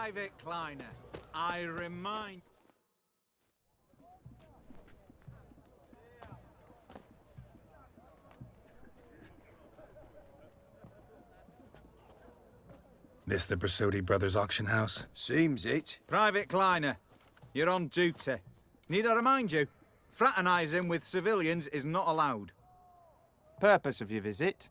Private Kleiner, I remind... This the Brasodi Brothers auction house? Seems it. Private Kleiner, you're on duty. Need I remind you? Fraternizing with civilians is not allowed. Purpose of your visit?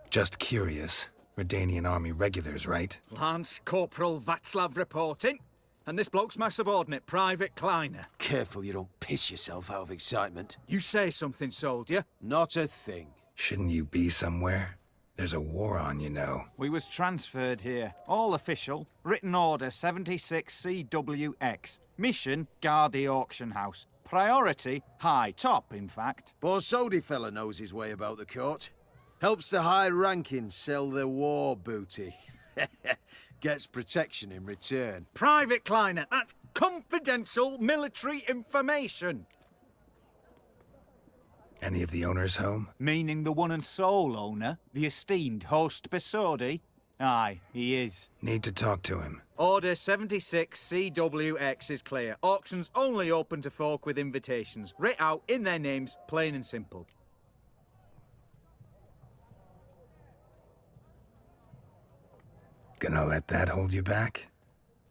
Just curious. Redanian army regulars, right? Lance Corporal Václav reporting. And this bloke's my subordinate, Private Kleiner. Careful you don't piss yourself out of excitement. You say something, soldier. Not a thing. Shouldn't you be somewhere? There's a war on, you know. We was transferred here. All official. Written order 76 CWX. Mission, guard the auction house. Priority, high. Top, in fact. Borsodi fella knows his way about the court. Helps the high-rankings sell their war booty. Gets protection in return. Private Kleiner, that's confidential military information. Any of the owners home? Meaning the one and sole owner, the esteemed host Borsodi? Aye, he is. Need to talk to him. Order 76 CWX is clear. Auctions only open to folk with invitations. Writ out in their names, plain and simple. Gonna let that hold you back?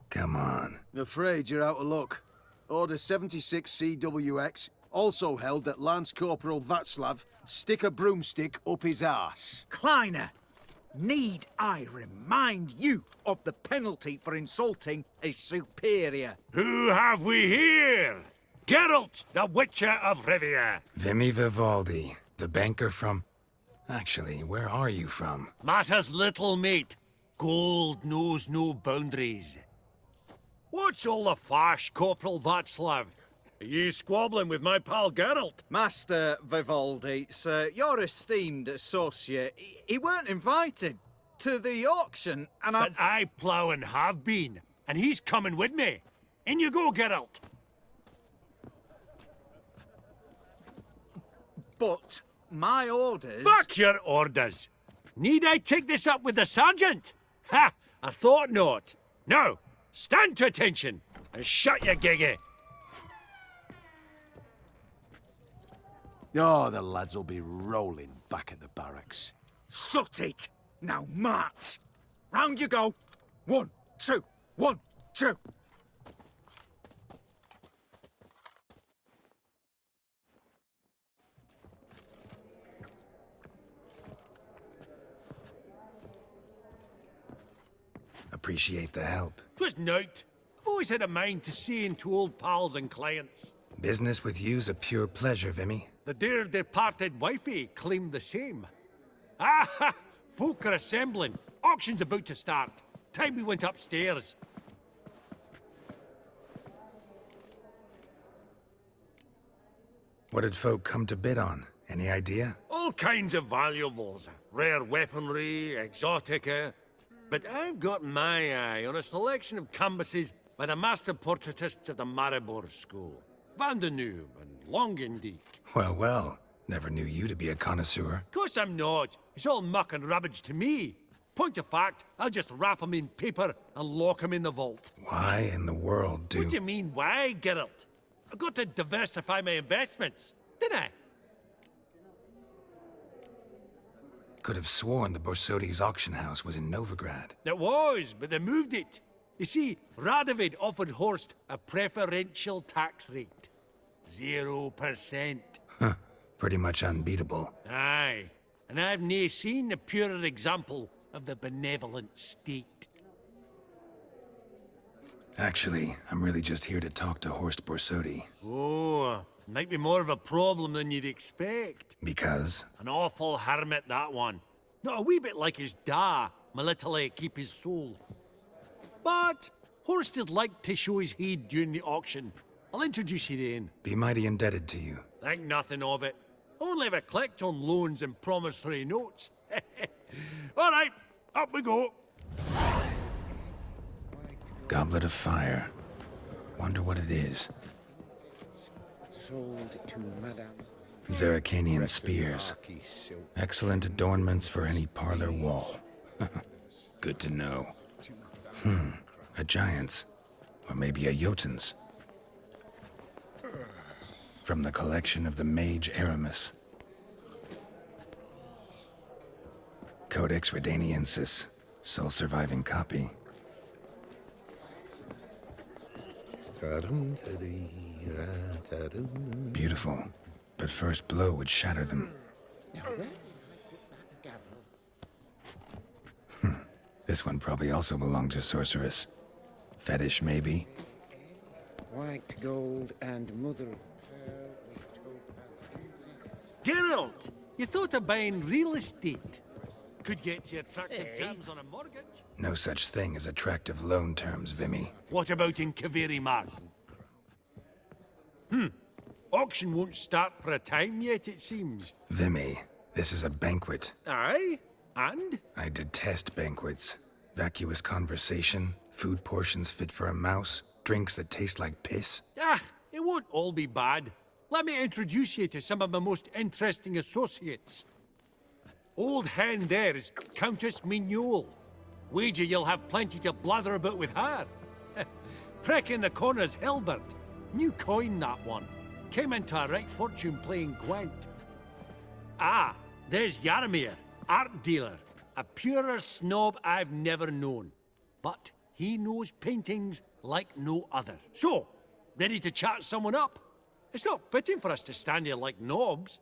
Come on. Afraid you're out of luck. Order 76 CWX also held that Lance Corporal Václav stick a broomstick up his arse. Kleiner, need I remind you of the penalty for insulting a superior? Who have we here? Ґеральт, the Witcher of Rivia. Vimy Vivaldi, the banker from... Actually, where are you from? Matters little, mate. Gold knows no boundaries. What's all the fash, Corporal Václav? Are you squabbling with my pal Ґеральt? Master Vivaldi, sir, your esteemed associate, he weren't invited to the auction, and But I plough and have been, and he's coming with me. In you go, Ґеральт. But my orders... Fuck your orders. Need I take this up with the sergeant? Ha! I thought not. Now, stand to attention and shut your giggy. Oh, the lads will be rolling back at the barracks. Shut it! Now march! Round you go! 1, 2, 1, 2! Appreciate the help. 'Twas nowt. I've always had a mind to see into old pals and clients. Business with you's a pure pleasure, Vimy. The dear departed wifey claimed the same. Ah ha! Folk are assembling. Auction's about to start. Time we went upstairs. What did folk come to bid on? Any idea? All kinds of valuables. Rare weaponry, exotica. But I've got my eye on a selection of canvases by the master portraitists of the Maribor School. Van de Neuve and Longendijk. Well, well. Never knew you to be a connoisseur. Course I'm not. It's all muck and rubbish to me. Point of fact, I'll just wrap 'em in paper and lock 'em in the vault. Why in the world do... What do you mean, why, Ґеральт? I've got to diversify my investments, didn't I? Could have sworn the Borsodi's auction house was in Novigrad. It was, but they moved it. You see, Radovid offered Horst a preferential tax rate. 0%. Huh. Pretty much unbeatable. Aye, and I've nae seen a purer example of the benevolent state. Actually, I'm really just here to talk to Horst Borsodi. Oh, might be more of a problem than you'd expect. Because? An awful hermit, that one. Not a wee bit like his da, my little keep his soul. But Horst is like to show his head during the auction. I'll introduce you then. Be mighty indebted to you. Think nothing of it. Only if I clicked on loans and promissory notes. All right, up we go. Goblet of fire. Wonder what it is. Sold to Madame. Zeracanian spears. Excellent adornments for any parlor wall. Good to know. A giant's. Or maybe a Jotun's. From the collection of the mage Aramis. Codex Redaniensis. Sole surviving copy. Beautiful. But first blow would shatter them. This one probably also belonged to sorceress. Fetish, maybe? White gold and mother of pearl with topaz incense. Ґеральт, you thought of buying real estate. Could get you attractive terms on a mortgage. No such thing as attractive loan terms, Vimy. What about in Kaveri Martin? Auction won't start for a time yet, it seems. Vimy, this is a banquet. Aye? And? I detest banquets. Vacuous conversation, food portions fit for a mouse, drinks that taste like piss. Ah, it won't all be bad. Let me introduce you to some of my most interesting associates. Old hen there is Countess Mignole. Wager you'll have plenty to blather about with her. Prick in the corner's Hilbert. New coin, that one. Came into a right fortune playing Gwent. Ah, there's Jaromir, art dealer. A purer snob I've never known. But he knows paintings like no other. So, ready to chat someone up? It's not fitting for us to stand here like knobs.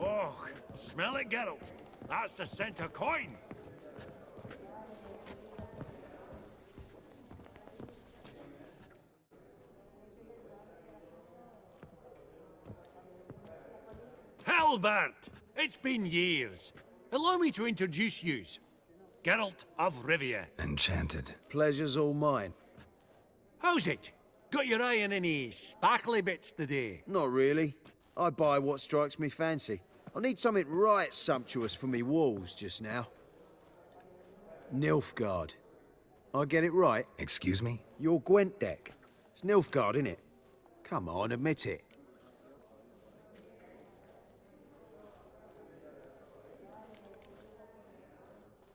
Oh, smell it, Ґеральт. That's the scent of coin. Halbert! It's been years. Allow me to introduce yous. Ґеральт of Rivia. Enchanted. Pleasure's all mine. How's it? Got your eye on any sparkly bits today? Not really. I buy what strikes me fancy. I need something right sumptuous for me walls just now. Nilfgaard. I get it right? Excuse me? Your Gwent deck. It's Nilfgaard, innit? Come on, admit it.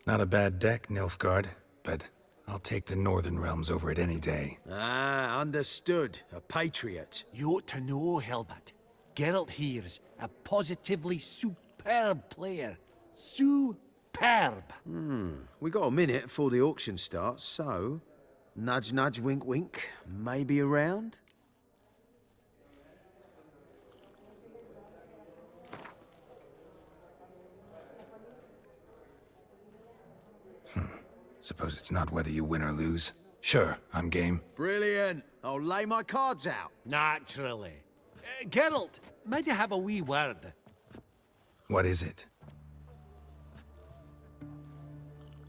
Not a bad deck, Nilfgaard, but I'll take the Northern Realms over it any day. Ah, understood. A patriot. You ought to know, Halbert. Ґеральт here's a positively superb player. Superb. We got a minute before the auction starts, so... Nudge, nudge, wink, wink. Maybe around? Suppose it's not whether you win or lose. Sure, I'm game. Brilliant. I'll lay my cards out. Naturally. Ґеральt, might I have a wee word? What is it?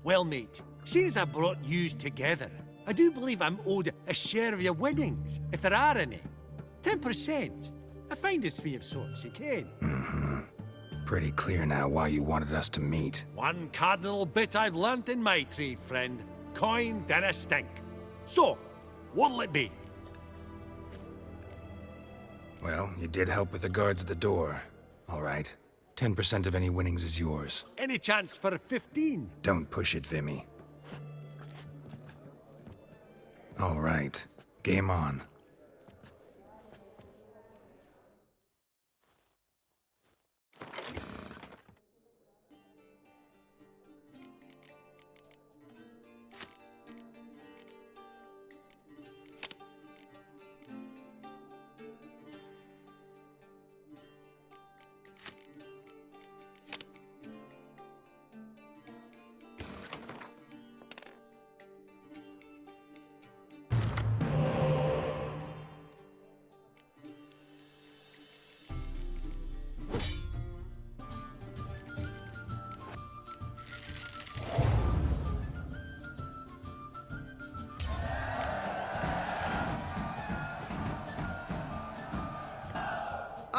Well, mate, seeing as I brought yous together, I do believe I'm owed a share of your winnings, if there are any. 10%. A finder's fee of sorts, you can. Pretty clear now why you wanted us to meet. One cardinal bit I've learnt in my trade, friend. Coin dinna stink. So, what'll it be? Well, you did help with the guards at the door. All right. 10% of any winnings is yours. Any chance for 15? Don't push it, Vimy. All right. Game on.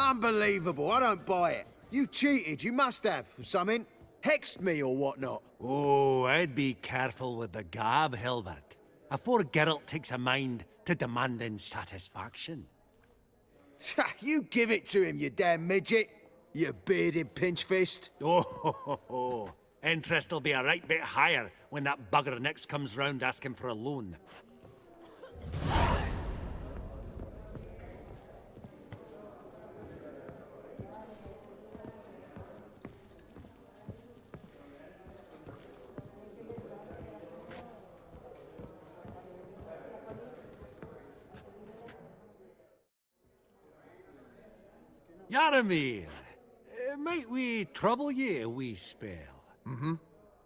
Unbelievable, I don't buy it. You cheated, you must have, or something. Hexed me or whatnot. Oh, I'd be careful with the gab, Hilbert, afore Ґеральт takes a mind to demanding satisfaction. You give it to him, you damn midget. You bearded pinchfist. Oh, interest will be a right bit higher when that bugger next comes round asking for a loan. Yaramir, might we trouble ye a wee spell?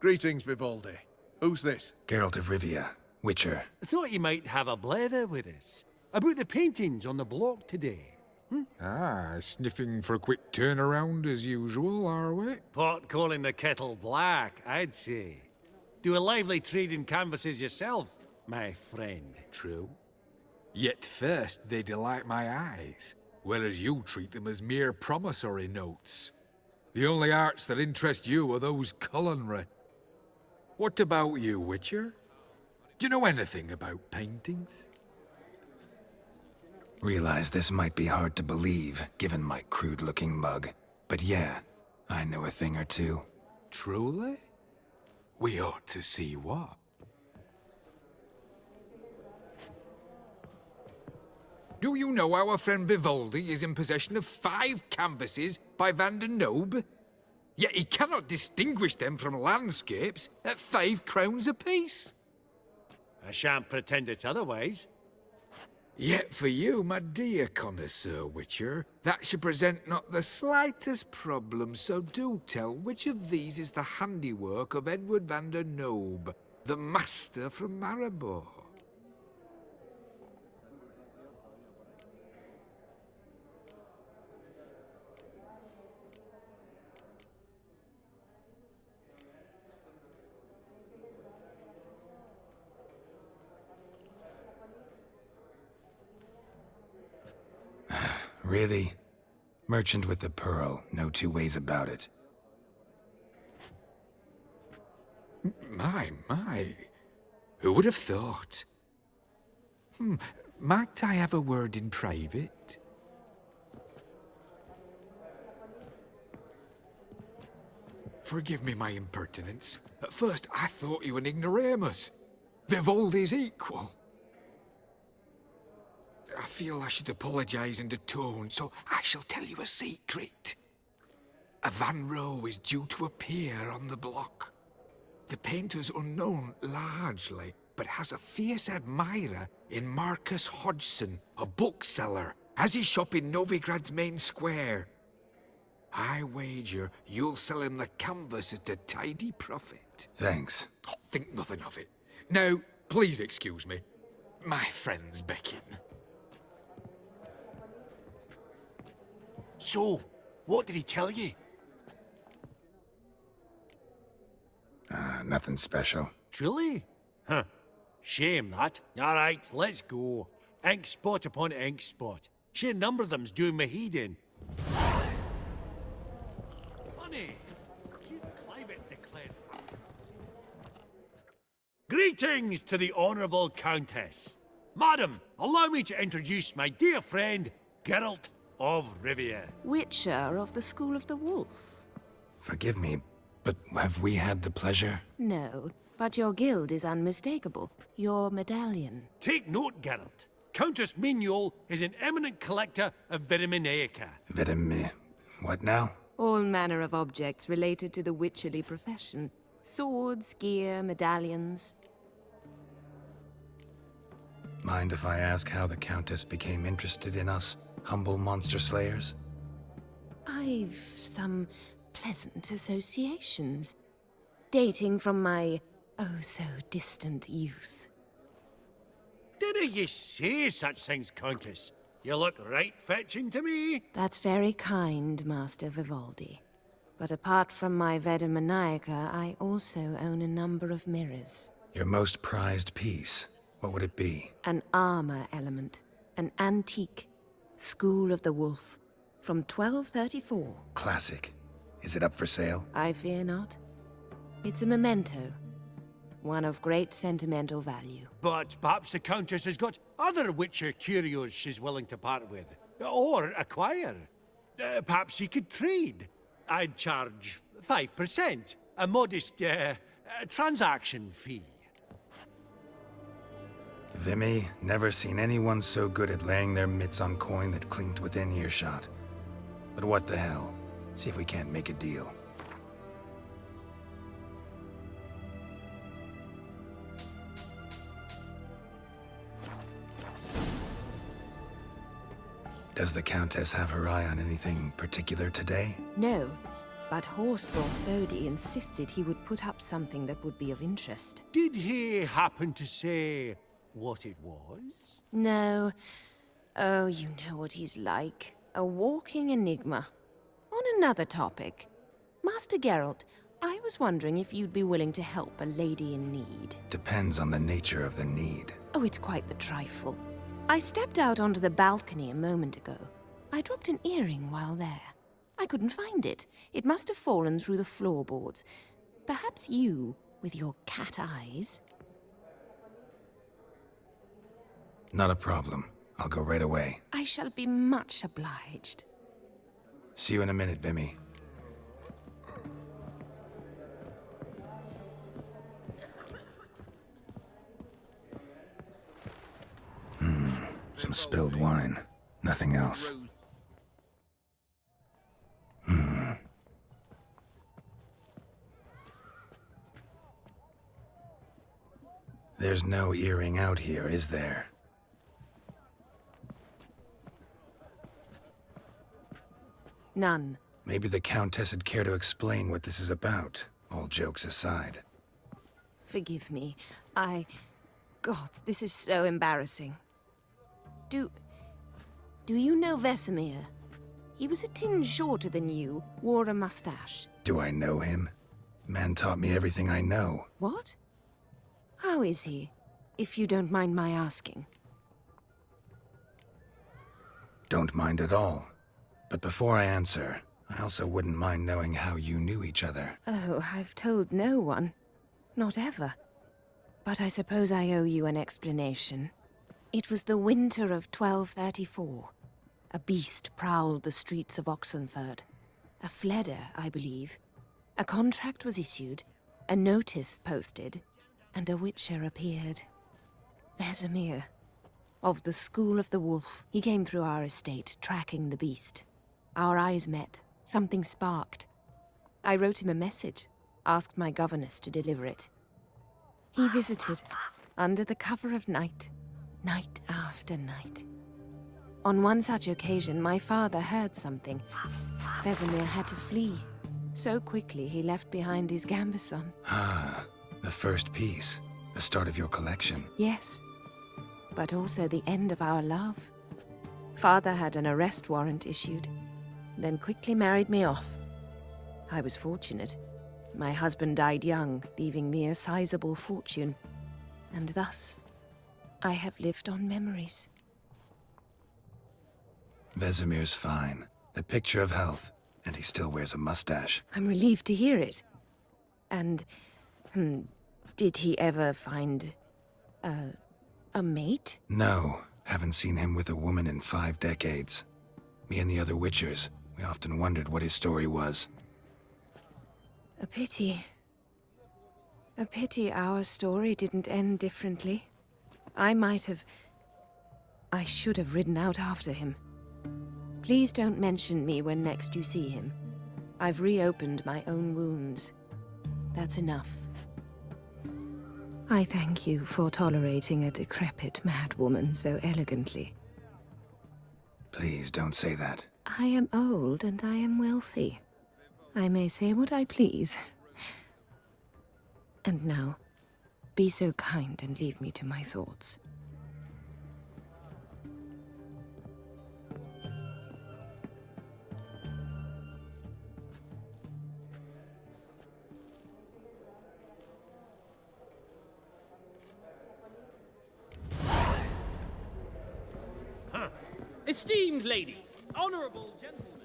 Greetings, Vivaldi. Who's this? Geralt of Rivia, Witcher. Thought you might have a blether with us about the paintings on the block today. Ah, sniffing for a quick turnaround as usual, are we? Pot calling the kettle black, I'd say. Do a lively trade in canvases yourself, my friend. True. Yet first they delight my eyes, whereas you treat them as mere promissory notes. The only arts that interest you are those culinary. What about you, Witcher? Do you know anything about paintings? Realize this might be hard to believe, given my crude-looking mug. But yeah, I know a thing or two. Truly? We ought to see what. Do you know our friend Vivaldi is in possession of 5 canvases by Van der Nobe? Yet he cannot distinguish them from landscapes at 5 crowns apiece. I shan't pretend it's otherwise. Yet for you, my dear connoisseur Witcher, that should present not the slightest problem, so do tell which of these is the handiwork of Edward van der Nobe, the master from Maribor. Really? Merchant with the pearl, no two ways about it. My. Who would have thought? Might I have a word in private? Forgive me my impertinence. At first I thought you an ignoramus. Vivaldi's equal. I feel I should apologize and atone, so I shall tell you a secret. A Van Row is due to appear on the block. The painter's unknown largely, but has a fierce admirer in Marcus Hodgson, a bookseller, has his shop in Novigrad's main square. I wager you'll sell him the canvas at a tidy profit. Thanks. Oh, think nothing of it. Now, please excuse me. My friend's beckon. So, what did he tell you? Nothing special. Truly? Huh. Shame that. All right, let's go. Ink spot upon ink spot. Sheer number of them's doing me heed in. Funny. Clive declared. Greetings to the Honourable Countess. Madam, allow me to introduce my dear friend, Ґеральт of Rivia. Witcher of the School of the Wolf. Forgive me, but have we had the pleasure? No, but your guild is unmistakable. Your medallion. Take note, Ґеральт. Countess Mignol is an eminent collector of vitaminaica. What now? All manner of objects related to the witcherly profession. Swords, gear, medallions. Mind if I ask how the Countess became interested in us, humble monster slayers? I've some pleasant associations, dating from my oh-so-distant youth. Didn't you say such things, Countess? You look right fetching to me. That's very kind, Master Vivaldi. But apart from my Vedemaniaca, I also own a number of mirrors. Your most prized piece, what would it be? An armor element, an antique, School of the Wolf. from 1234. Classic. Is it up for sale? I fear not. It's a memento. One of great sentimental value. But perhaps the Countess has got other Witcher curios she's willing to part with. Or acquire. Perhaps he could trade. I'd charge 5%. A modest, transaction fee. Vimy, never seen anyone so good at laying their mitts on coin that clinked within earshot. But what the hell? See if we can't make a deal. Does the Countess have her eye on anything particular today? No, but Horseball Sodi insisted he would put up something that would be of interest. Did he happen to say what it was? No. Oh, you know what he's like. A walking enigma. On another topic. Master Ґеральт, I was wondering if you'd be willing to help a lady in need. Depends on the nature of the need. Oh, it's quite the trifle. I stepped out onto the balcony a moment ago. I dropped an earring while there. I couldn't find it. It must have fallen through the floorboards. Perhaps you, with your cat eyes... Not a problem. I'll go right away. I shall be much obliged. See you in a minute, Vimy. Some spilled wine. Nothing else. There's no earring out here, is there? None. Maybe the Countess would care to explain what this is about, all jokes aside. Forgive me. God, this is so embarrassing. Do you know Vesemir? He was a tinge shorter than you, wore a mustache. Do I know him? Man taught me everything I know. What? How is he, if you don't mind my asking? Don't mind at all. But before I answer, I also wouldn't mind knowing how you knew each other. Oh, I've told no one. Not ever. But I suppose I owe you an explanation. It was the winter of 1234. A beast prowled the streets of Oxenford. A fledder, I believe. A contract was issued, a notice posted, and a witcher appeared. Vesemir. Of the School of the Wolf. He came through our estate, tracking the beast. Our eyes met. Something sparked. I wrote him a message, asked my governess to deliver it. He visited, under the cover of night, night after night. On one such occasion, my father heard something. Vesemir had to flee. So quickly, he left behind his gambeson. Ah, the first piece. The start of your collection. Yes, but also the end of our love. Father had an arrest warrant issued, then quickly married me off. I was fortunate. My husband died young, leaving me a sizable fortune. And thus, I have lived on memories. Vesemir's fine. The picture of health. And he still wears a mustache. I'm relieved to hear it. And, did he ever find a mate? No, haven't seen him with a woman in 5 decades. Me and the other Witchers, we often wondered what his story was. A pity. A pity our story didn't end differently. I should have ridden out after him. Please don't mention me when next you see him. I've reopened my own wounds. That's enough. I thank you for tolerating a decrepit madwoman so elegantly. Please don't say that. I am old and I am wealthy. I may say what I please. And now, be so kind and leave me to my thoughts. Esteemed ladies, honorable gentlemen.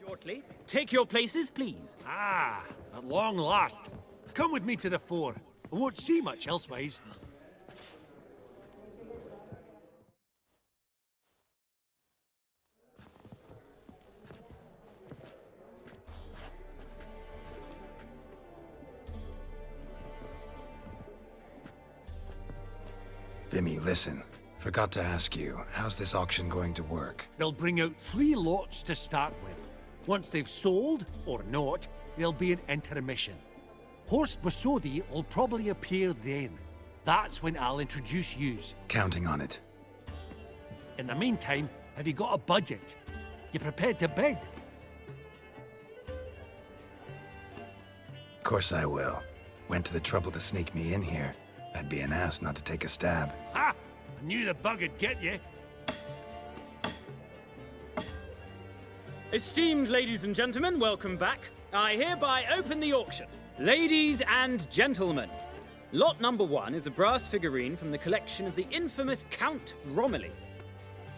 Shortly. Take your places, please. Ah, at long last. Come with me to the fore. I won't see much elsewise. Vimy, listen. Forgot to ask you, how's this auction going to work? They'll bring out 3 lots to start with. Once they've sold, or not, there'll be an intermission. Horse Basodi will probably appear then. That's when I'll introduce yous. Counting on it. In the meantime, have you got a budget? You prepared to bid? Of course I will. Went to the trouble to sneak me in here. I'd be an ass not to take a stab. Ha! I knew the bug would get you. Esteemed ladies and gentlemen, welcome back. I hereby open the auction. Ladies and gentlemen, lot number 1 is a brass figurine from the collection of the infamous Count Romilly.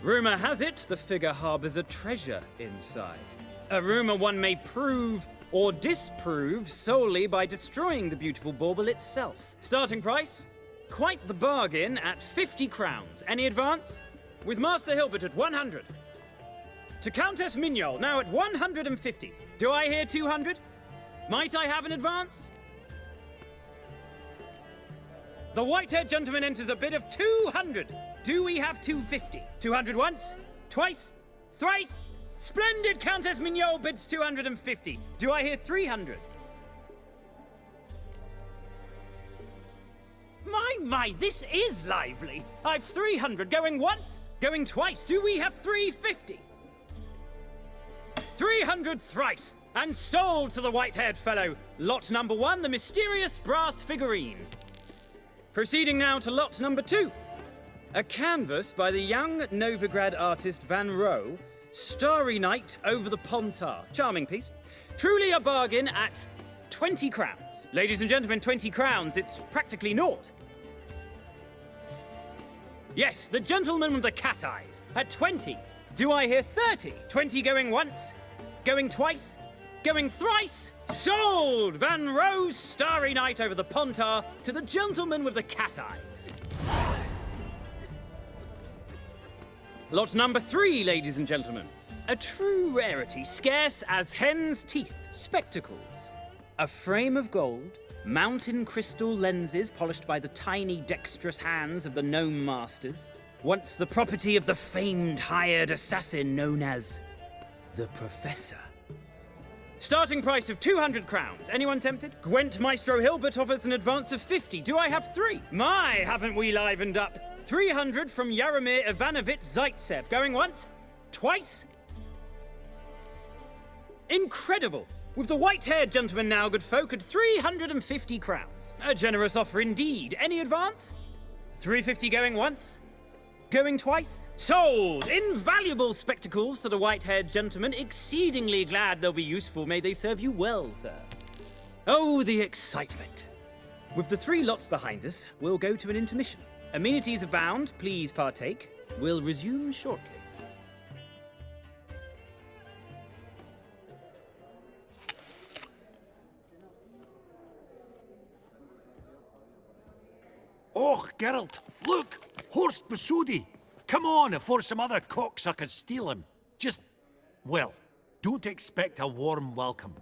Rumor has it the figure harbors a treasure inside. A rumor one may prove or disprove solely by destroying the beautiful bauble itself. Starting price? Quite the bargain at 50 crowns. Any advance? With Master Hilbert at 100. To Countess Mignol, now at 150. Do I hear 200? Might I have an advance? The white-haired gentleman enters a bid of 200. Do we have 250? 200 once? Twice? Thrice? Splendid! Countess Mignol bids 250. Do I hear 300? My, this is lively. I've 300 going once, going twice. Do we have 350? 300 thrice, and sold to the white-haired fellow. Lot number 1, the mysterious brass figurine. Proceeding now to lot number 2. A canvas by the young Novigrad artist Van Rohe, Starry Night over the Pontar. Charming piece. Truly a bargain at 20 crowns. Ladies and gentlemen, 20 crowns, it's practically naught. Yes, the gentleman with the cat eyes, at 20. Do I hear 30? 20 going once, going twice, going thrice? Sold! Van Rohe's Starry Night over the Pontar to the gentleman with the cat eyes. Lot number 3, ladies and gentlemen. A true rarity, scarce as hen's teeth. Spectacles. A frame of gold, mountain crystal lenses polished by the tiny dexterous hands of the gnome masters. Once the property of the famed hired assassin known as the Professor. Starting price of 200 crowns. Anyone tempted? Gwent Maestro Hilbert offers an advance of 50. Do I have 3? My, haven't we livened up? 300 from Yaromir Ivanovich Zaitsev. Going once? Twice? Incredible! With the white-haired gentleman now, good folk, at 350 crowns. A generous offer indeed. Any advance? 350 going once? Going twice? Sold! Invaluable spectacles to the white-haired gentleman. Exceedingly glad they'll be useful. May they serve you well, sir. Oh, the excitement. With the 3 lots behind us, we'll go to an intermission. Amenities abound. Please partake. We'll resume shortly. Oh, Ґеральт, look! Horst Basodi! Come on before some other cocksuckers steal him. Just, well, don't expect a warm welcome.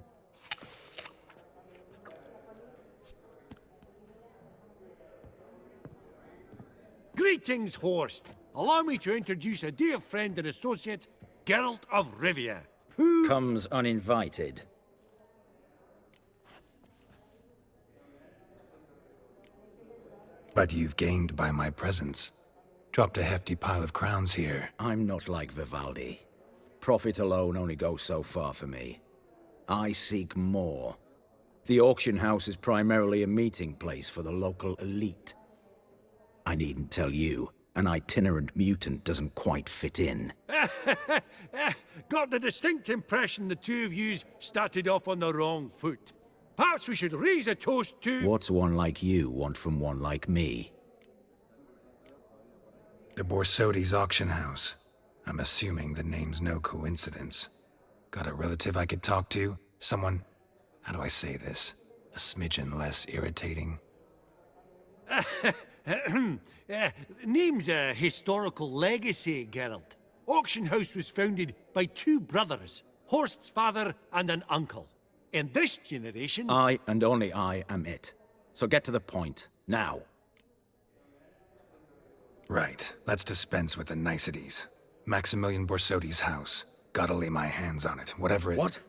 Greetings, Horst. Allow me to introduce a dear friend and associate, Ґеральт of Rivia, who comes uninvited. But you've gained by my presence. Dropped a hefty pile of crowns here. I'm not like Vivaldi. Profit alone only goes so far for me. I seek more. The auction house is primarily a meeting place for the local elite. I needn't tell you, an itinerant mutant doesn't quite fit in. got the distinct impression the two of yous started off on the wrong foot. Perhaps we should raise a toast to... What's one like you want from one like me? The Borsodi's auction house. I'm assuming the name's no coincidence. Got a relative I could talk to? Someone, how do I say this? A smidgen less irritating. Name's a historical legacy, Ґеральт. Auction house was founded by two brothers, Horst's father and an uncle. In this generation... I and only I am it. So get to the point, now. Right, let's dispense with the niceties. Maximilian Borsodi's house. Gotta lay my hands on it, whatever it... What?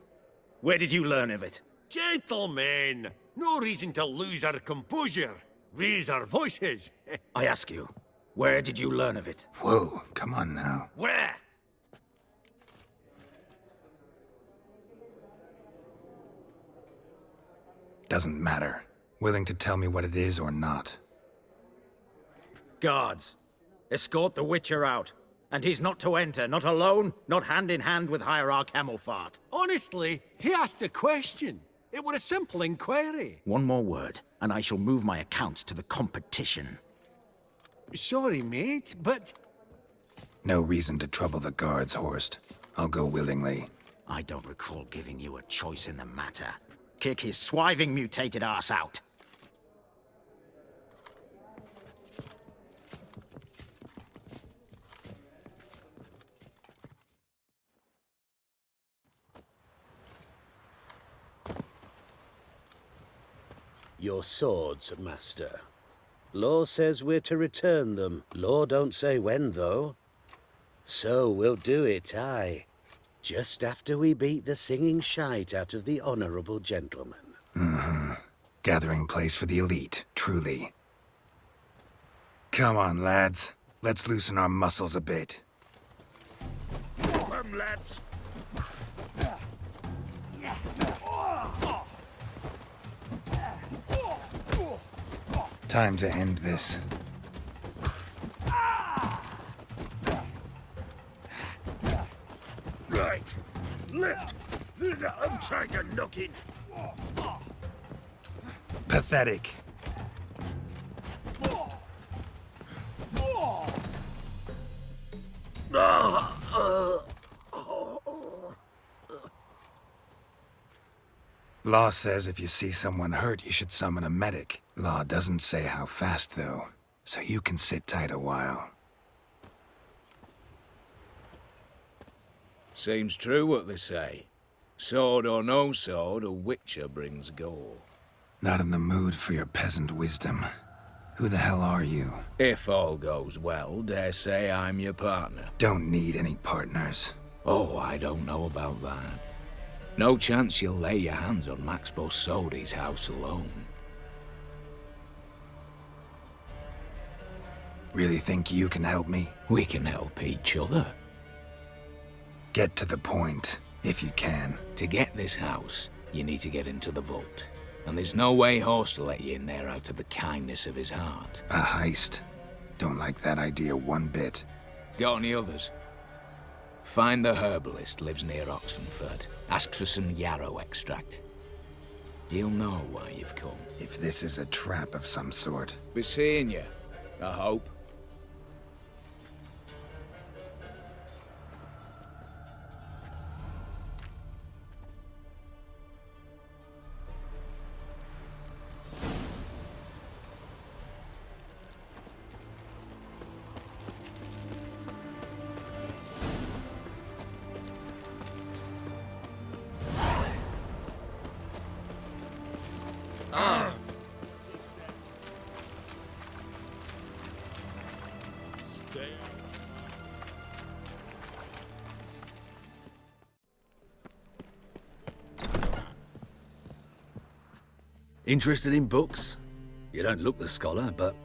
Where did you learn of it? Gentlemen, no reason to lose our composure. Raise our voices. I ask you, where did you learn of it? Whoa, come on now. Where? Doesn't matter. Willing to tell me what it is or not. Guards, escort the Witcher out. And he's not to enter, not alone, not hand in hand with Hierarch Hemmelfart. Honestly, he asked a question. It were a simple inquiry. One more word, and I shall move my accounts to the competition. Sorry, mate, but... No reason to trouble the guards, Horst. I'll go willingly. I don't recall giving you a choice in the matter. Kick his swiving mutated ass out. Your swords, master. Law says we're to return them. Law don't say when, though. So we'll do it, aye. Just after we beat the singing shite out of the honorable gentleman. Mm-hmm. Gathering place for the elite, truly. Come on, lads. Let's loosen our muscles a bit. Come, lads. Time to end this. Right. Lift. Then outside your noggin. Pathetic. Law says if you see someone hurt, you should summon a medic. Law doesn't say how fast, though, so you can sit tight a while. Seems true what they say. Sword or no sword, a witcher brings gore. Not in the mood for your peasant wisdom. Who the hell are you? If all goes well, dare say I'm your partner. Don't need any partners. Oh, I don't know about that. No chance you'll lay your hands on Max Borsodi's house alone. Really think you can help me? We can help each other. Get to the point, if you can. To get this house, you need to get into the vault. And there's no way Horst will let you in there out of the kindness of his heart. A heist? Don't like that idea one bit. Got any others? Find the herbalist, lives near Oxenford. Ask for some yarrow extract. He'll know why you've come. If this is a trap of some sort. Be seeing you, I hope. Interested in books? You don't look the scholar, but...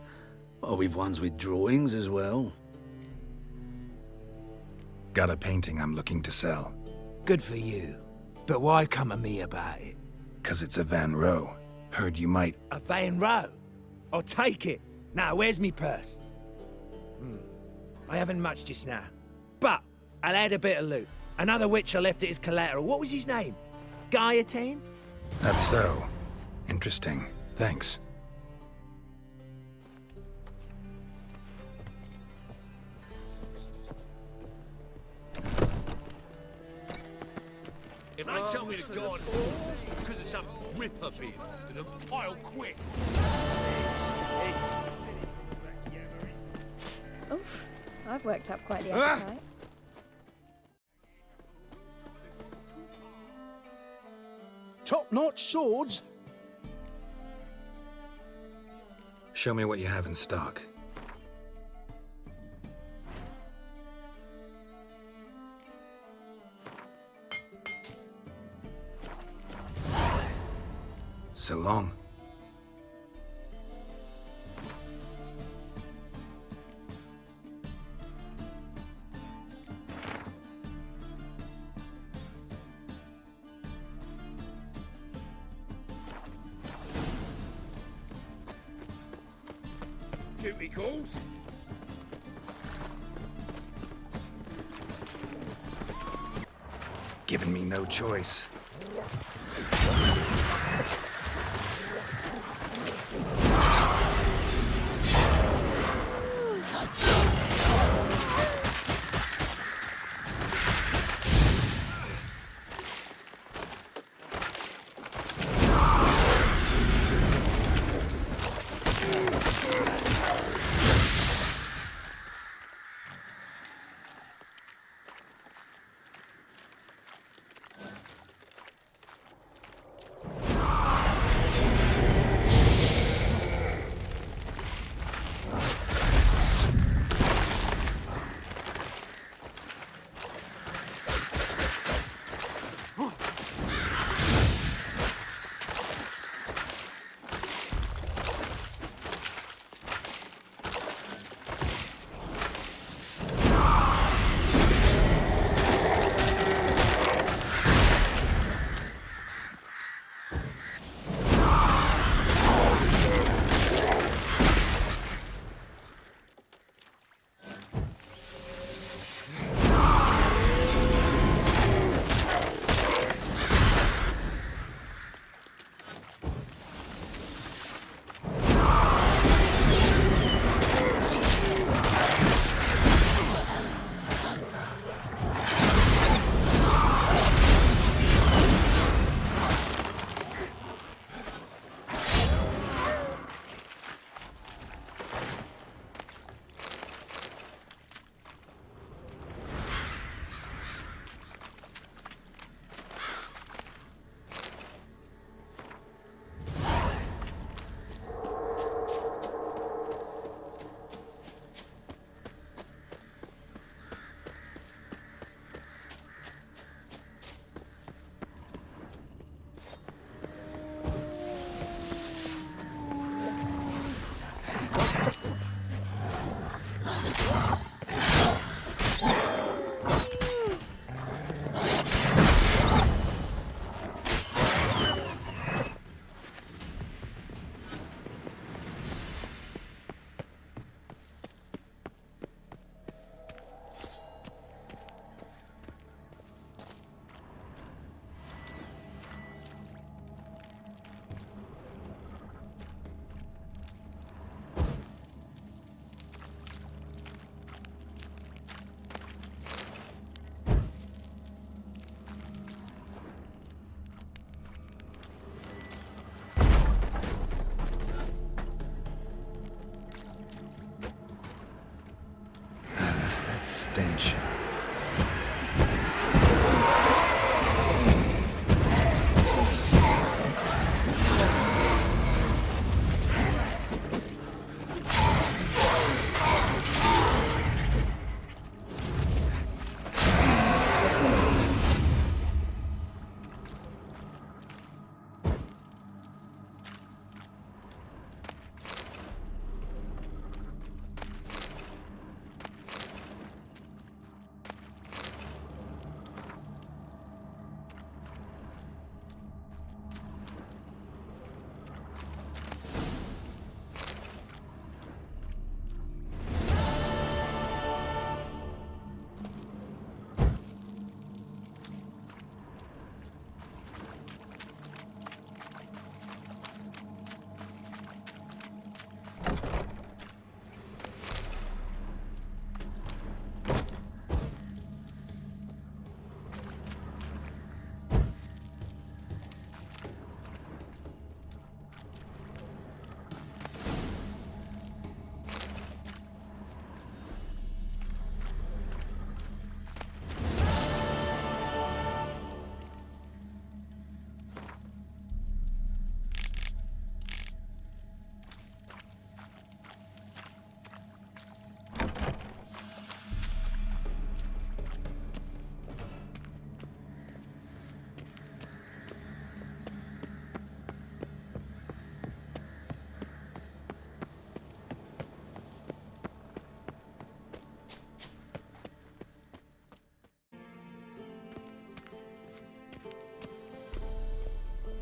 oh, we've ones with drawings as well. Got a painting I'm looking to sell. Good for you. But why come to me about it? 'Cause it's a Van Row. Heard you might... A Van Row? I'll take it. Now, where's me purse? I haven't much just now. But I'll add a bit of loot. Another witcher left it as collateral. What was his name? Guillotine? That's so. Interesting. Thanks. tell me to go on because of some ripper being after them. I'll quit. Oof, I've worked up quite the appetite. Top-notch swords? Show me what you have in stock. So long. Duty calls. Giving me no choice.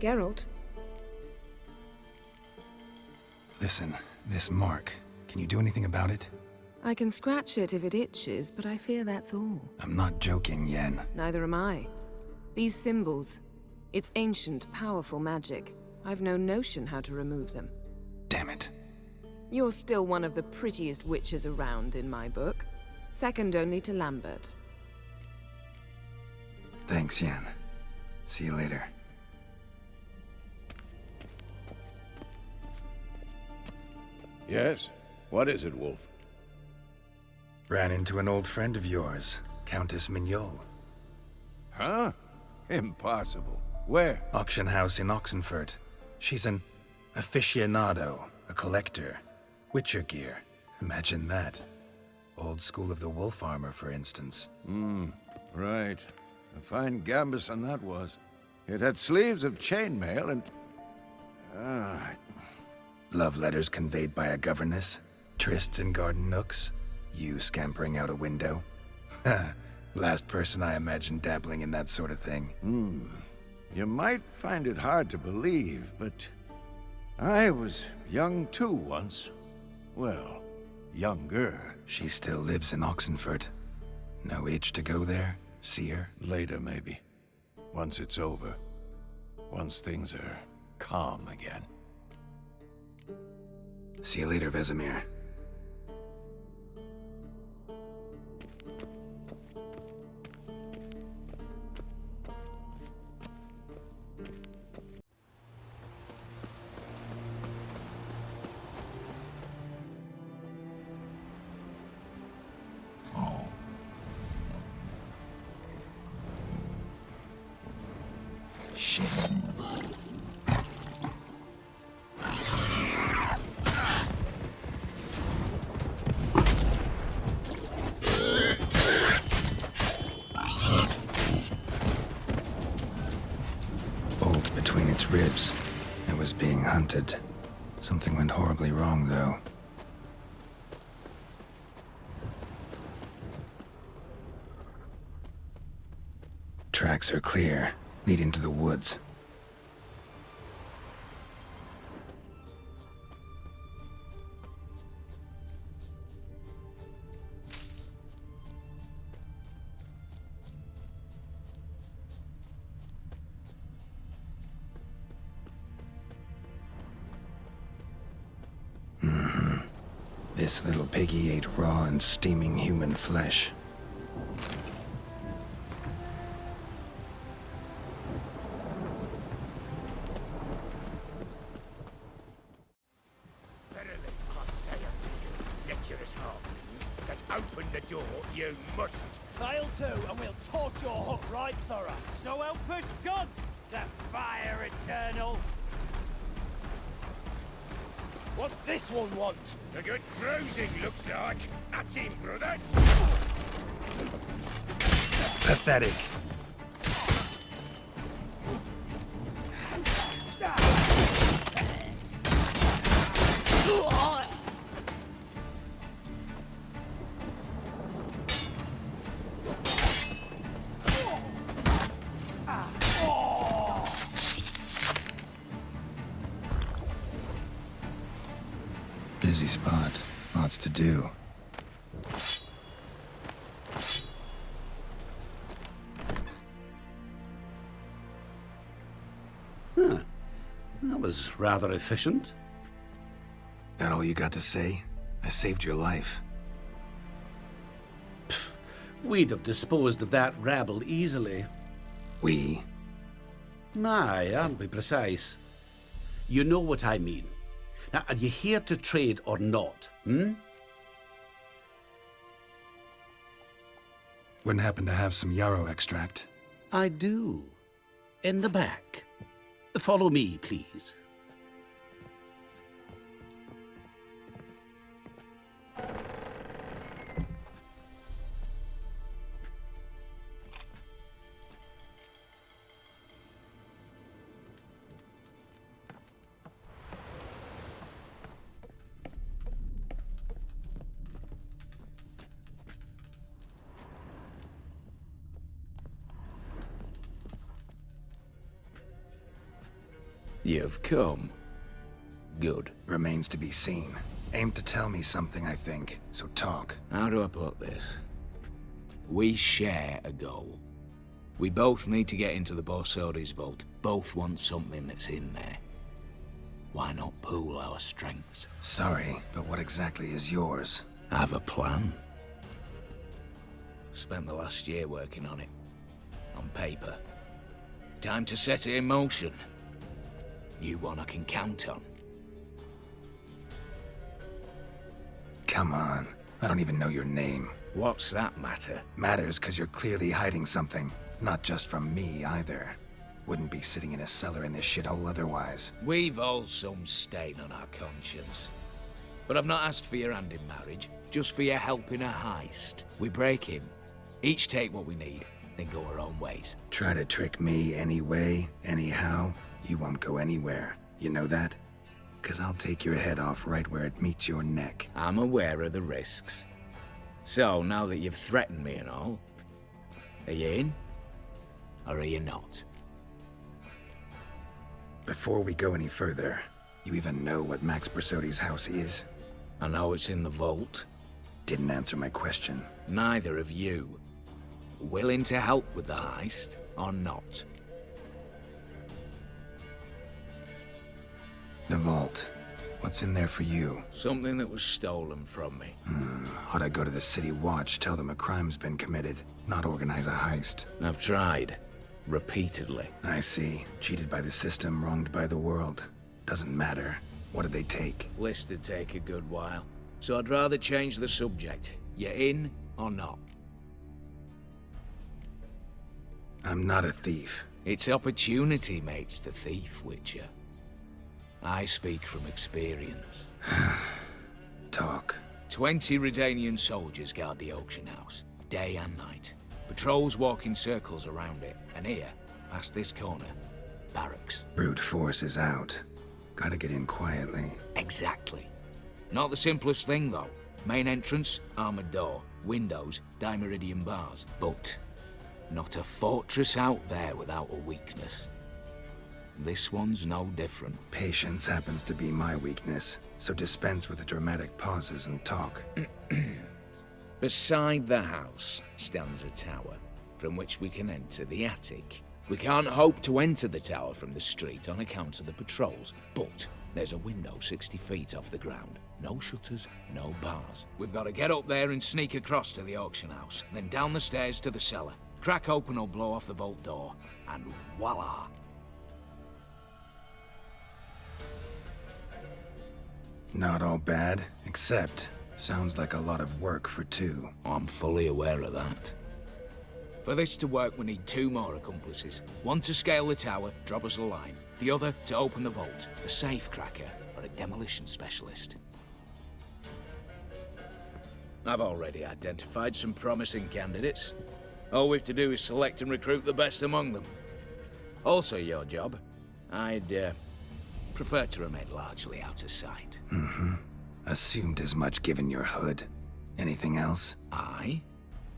Geralt? Listen, this mark. Can you do anything about it? I can scratch it if it itches, but I fear that's all. I'm not joking, Yen. Neither am I. These symbols, it's ancient, powerful magic. I've no notion how to remove them. Damn it. You're still one of the prettiest witches around in my book. Second only to Lambert. Thanks, Yen. See you later. Yes? What is it, Wolf? Ran into an old friend of yours, Countess Mignol. Huh? Impossible. Where? Auction house in Oxenfurt. She's an aficionado, a collector. Witcher gear. Imagine that. Old school of the wolf armor, for instance. Right. A fine gambus on that was. It had sleeves of chainmail and... Love letters conveyed by a governess. Trysts in garden nooks. You scampering out a window. Last person I imagined dabbling in that sort of thing. You might find it hard to believe, but... I was young too once. Well, younger. She still lives in Oxenfurt. No itch to go there? See her? Later, maybe. Once it's over. Once things are calm again. See you later, Vesemir. Shit. Bolt between its ribs. It was being hunted. Something went horribly wrong, though. Tracks are clear, leading to the woods. This little piggy ate raw and steaming human flesh. Verily, I say unto you, lecherous halfling, that open the door you must. Fail to, and we'll torch your hook right thorough. So help us God, the fire eternal. What's this one want? A good bruising, looks like. At him, brothers. Pathetic. Busy spot. Lots to do. That was rather efficient. That all you got to say? I saved your life. We'd have disposed of that rabble easily. We? Aye, aren't we precise? You know what I mean. Now, are you here to trade or not, Wouldn't happen to have some yarrow extract. I do. In the back. Follow me, please. You've come. Good. Remains to be seen. Aim to tell me something, I think, so talk. How do I put this? We share a goal. We both need to get into the Borsodi's vault. Both want something that's in there. Why not pool our strengths? Sorry, but what exactly is yours? I have a plan. Spent the last year working on it. On paper. Time to set it in motion. You one I can count on. Come on. I don't even know your name. What's that matter? Matters because you're clearly hiding something. Not just from me, either. Wouldn't be sitting in a cellar in this shithole otherwise. We've all some stain on our conscience. But I've not asked for your hand in marriage, just for your help in a heist. We break in, each take what we need, then go our own ways. Try to trick me anyway, anyhow, you won't go anywhere. You know that? 'Cause I'll take your head off right where it meets your neck. I'm aware of the risks. So, now that you've threatened me and all, are you in? Or are you not? Before we go any further, you even know what Max Borsodi's house is? I know it's in the vault. Didn't answer my question. Neither of you. Willing to help with the heist, or not? The vault. What's in there for you? Something that was stolen from me. Ought I go to the city watch, tell them a crime's been committed, not organize a heist? I've tried. Repeatedly. I see. Cheated by the system, wronged by the world. Doesn't matter. What did they take? List to take a good while. So I'd rather change the subject. You in or not? I'm not a thief. It's opportunity makes the thief, Witcher. I speak from experience. Talk. 20 Redanian soldiers guard the auction house, day and night. Patrols walk in circles around it, and here, past this corner, barracks. Brute force is out. Gotta get in quietly. Exactly. Not the simplest thing, though. Main entrance, armored door. Windows, dimeridian bars. But not a fortress out there without a weakness. This one's no different. Patience happens to be my weakness, so dispense with the dramatic pauses and talk. Beside the house stands a tower, from which we can enter the attic. We can't hope to enter the tower from the street on account of the patrols, but there's a window 60 feet off the ground. No shutters, no bars. We've got to get up there and sneak across to the auction house, then down the stairs to the cellar, crack open or blow off the vault door, and voila! Not all bad, except sounds like a lot of work for two. I'm fully aware of that. For this to work, we need 2 more accomplices. One to scale the tower, drop us a line. The other to open the vault, a safe cracker or a demolition specialist. I've already identified some promising candidates. All we've to do is select and recruit the best among them. Also your job. I'd prefer to remain largely out of sight. Assumed as much given your hood. Anything else? Aye,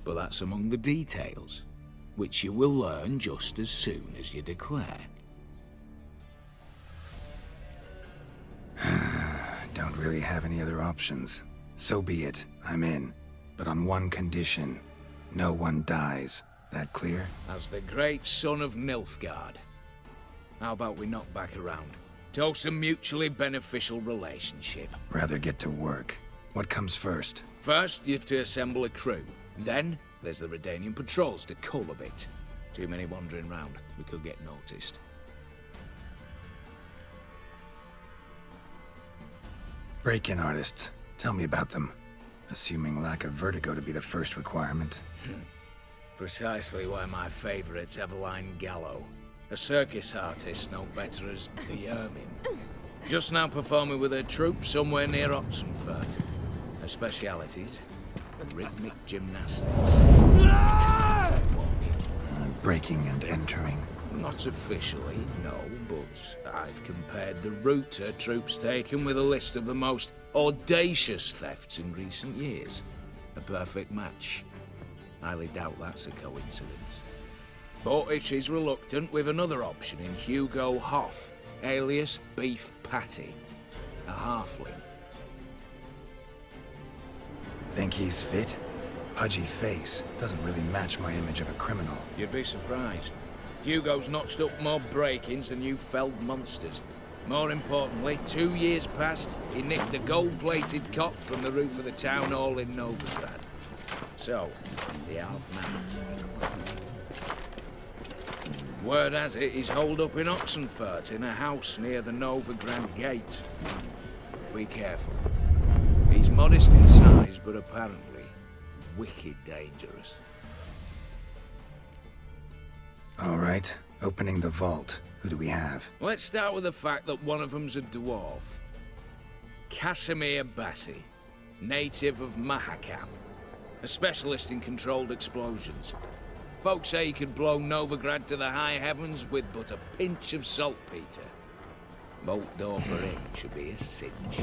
but that's among the details, which you will learn just as soon as you declare. Don't really have any other options. So be it, I'm in. But on one condition. No one dies. That clear? As the great son of Nilfgaard. How about we knock back around? Toast a mutually beneficial relationship. Rather get to work. What comes first? First, you have to assemble a crew. Then, there's the Redanian patrols to cull a bit. Too many wandering round. We could get noticed. Break-in artists. Tell me about them. Assuming lack of vertigo to be the first requirement. Precisely why my favourite's Eveline Gallo. A circus artist no better as the Ermine. Just now performing with her troupe somewhere near Oxenfurt. Her specialities, rhythmic gymnastics. Breaking and entering. Not officially, no, but I've compared the route her troope's taken with a list of the most audacious thefts in recent years. A perfect match. Highly doubt that's a coincidence. But if she's reluctant, we've another option in Hugo Hoff, alias Beef Patty, a halfling. Think he's fit? Pudgy face doesn't really match my image of a criminal. You'd be surprised. Hugo's notched up more break-ins than you felled monsters. More importantly, 2 years past, he nicked a gold-plated cop from the roof of the town hall in Novigrad. So, the half-man. Word has it he's holed up in Oxenfurt in a house near the Novigrad gate. Be careful. He's modest in size, but apparently wicked dangerous. All right, opening the vault. Who do we have? Let's start with the fact that one of them's a dwarf. Casimir Bassi, native of Mahakam, a specialist in controlled explosions. Folks say he could blow Novigrad to the high heavens with but a pinch of saltpeter. Bolt door for him should be a cinch.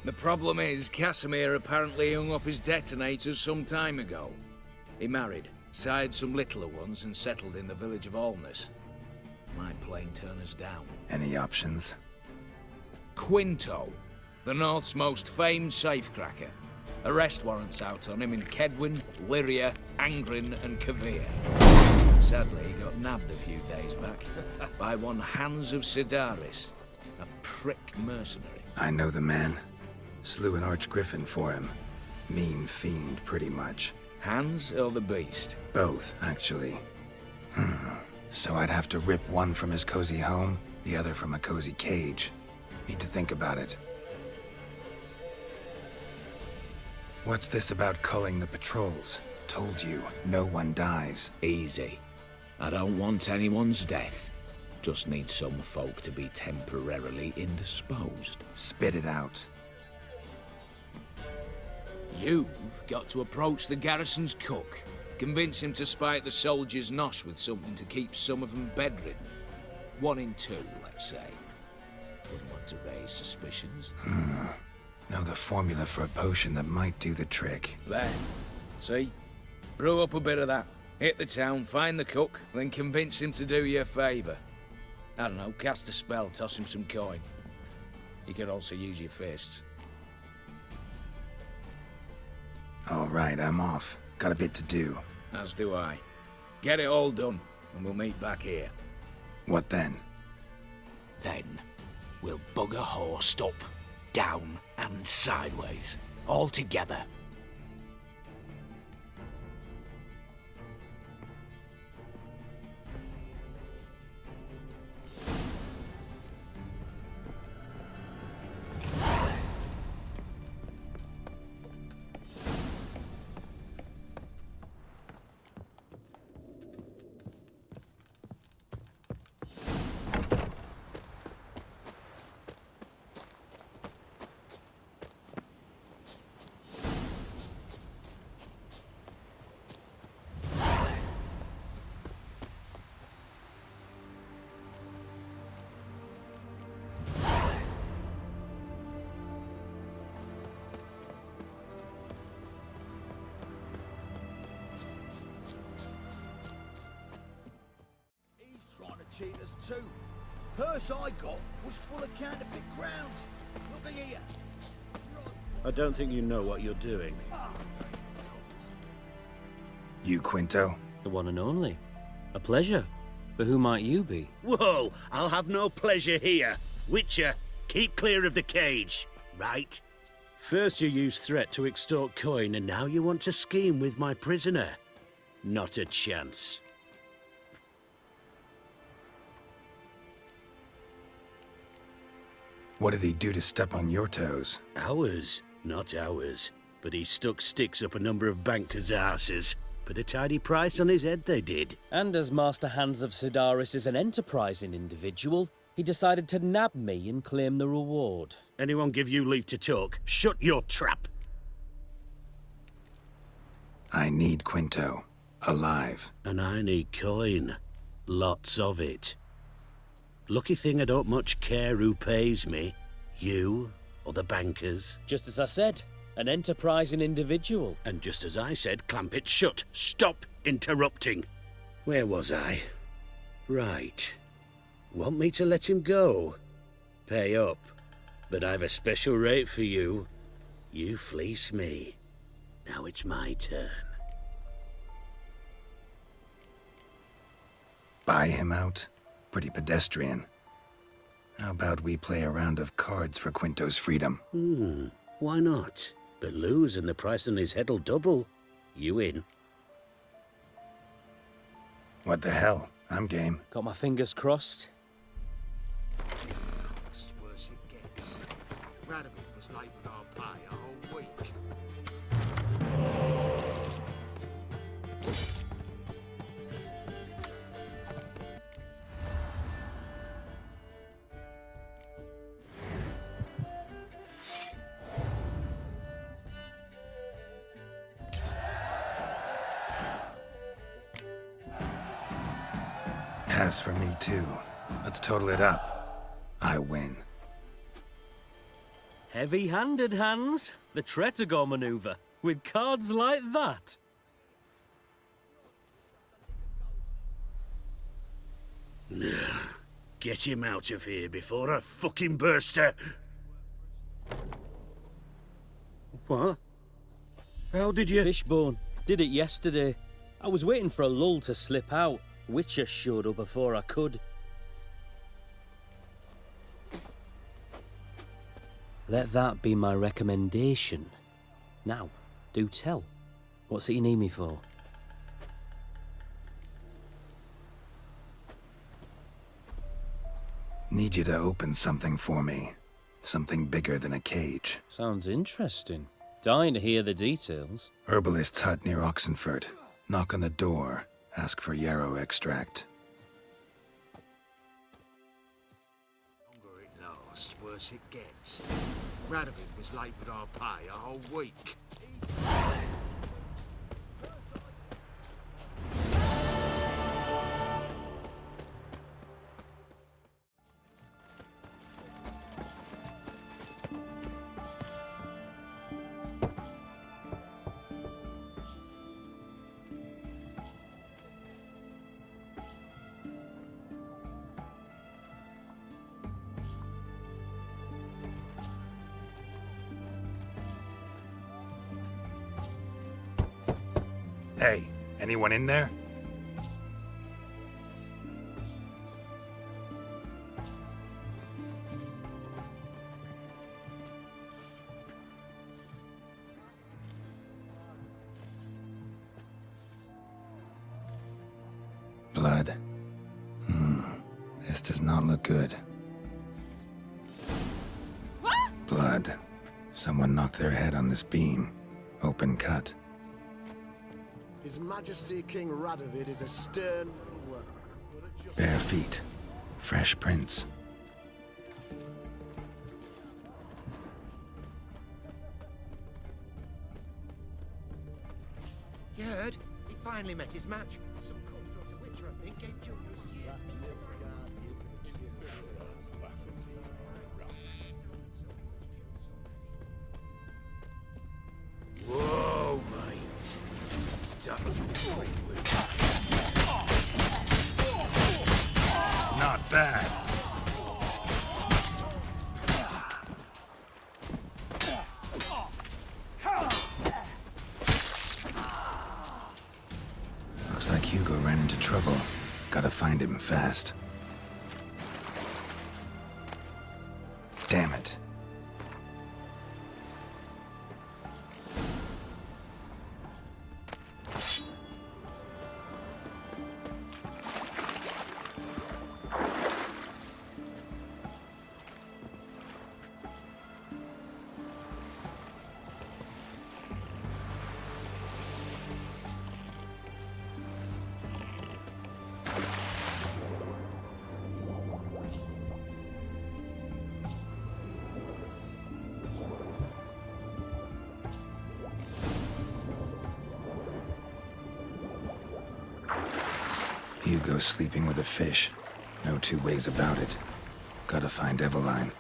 The problem is, Casimir apparently hung up his detonators some time ago. He married, sired some littler ones, and settled in the village of Alness. Might plain turn us down. Any options? Quinto, the North's most famed safecracker. Arrest warrants out on him in Kedwin, Lyria, Angrin, and Kavir. Sadly, he got nabbed a few days back by one Hans of Sidaris, a prick mercenary. I know the man. Slew an archgriffin for him. Mean fiend, pretty much. Hans or the beast? Both, actually. So I'd have to rip one from his cozy home, the other from a cozy cage. Need to think about it. What's this about culling the patrols? Told you, no one dies. Easy. I don't want anyone's death. Just need some folk to be temporarily indisposed. Spit it out. You've got to approach the garrison's cook. Convince him to spike the soldiers' nosh with something to keep some of them bedridden. 1 in 2, let's say. Wouldn't want to raise suspicions. Know the formula for a potion that might do the trick. There. See? Brew up a bit of that. Hit the town, find the cook, then convince him to do you a favour. I don't know, cast a spell, toss him some coin. You could also use your fists. All right, I'm off. Got a bit to do. As do I. Get it all done, and we'll meet back here. What then? Then, we'll bugger horsed up, down, and sideways. All together. Cheat us too. Purse I got was full of counterfeit crowns. Look here. I don't think you know what you're doing. You, Quinto? The one and only. A pleasure. But who might you be? Whoa! I'll have no pleasure here. Witcher, keep clear of the cage, right? First you used threat to extort coin, and now you want to scheme with my prisoner. Not a chance. What did he do to step on your toes? Ours, not ours. But he stuck sticks up a number of bankers' arses. Put a tidy price on his head, they did. And as Master Hans of Sidaris is an enterprising individual, he decided to nab me and claim the reward. Anyone give you leave to talk? Shut your trap! I need Quinto. Alive. And I need coin. Lots of it. Lucky thing I don't much care who pays me. You or the bankers. Just as I said, an enterprising individual. And just as I said, clamp it shut. Stop interrupting. Where was I? Right. Want me to let him go? Pay up. But I've a special rate for you. You fleece me. Now it's my turn. Buy him out? Pretty pedestrian. How about we play a round of cards for Quinto's freedom? Why not? But lose and the price on his head'll double. You in? What the hell? I'm game. Got my fingers crossed. It's worse it gets. Right of it was like with our pie a whole week. Pass for me too. Let's total it up. I win. Heavy-handed, Hans. The Tretogor maneuver. With cards like that. Get him out of here before I fucking burst a... What? How did you... Fishbone. Did it yesterday. I was waiting for a lull to slip out. Witcher showed up before I could. Let that be my recommendation. Now, do tell. What's it you need me for? Need you to open something for me. Something bigger than a cage. Sounds interesting. Dying to hear the details. Herbalist's hut near Oxenford. Knock on the door. Ask for yarrow extract. The longer it lasts, worse it gets. Right of it was like with our pie a whole week. Hey, anyone in there? Blood. This does not look good. Blood. Someone knocked their head on this beam. Open cut. His Majesty King Radovid is a stern... Bare feet. Fresh prints. You heard? He finally met his match. Some cutthroat a Witcher, I think, gave Junior's year. Whoa, mate. Stop you. Not bad. Looks like Hugo ran into trouble. Gotta find him fast. Damn it. Hugo's sleeping with a fish. No two ways about it. Gotta find Eveline.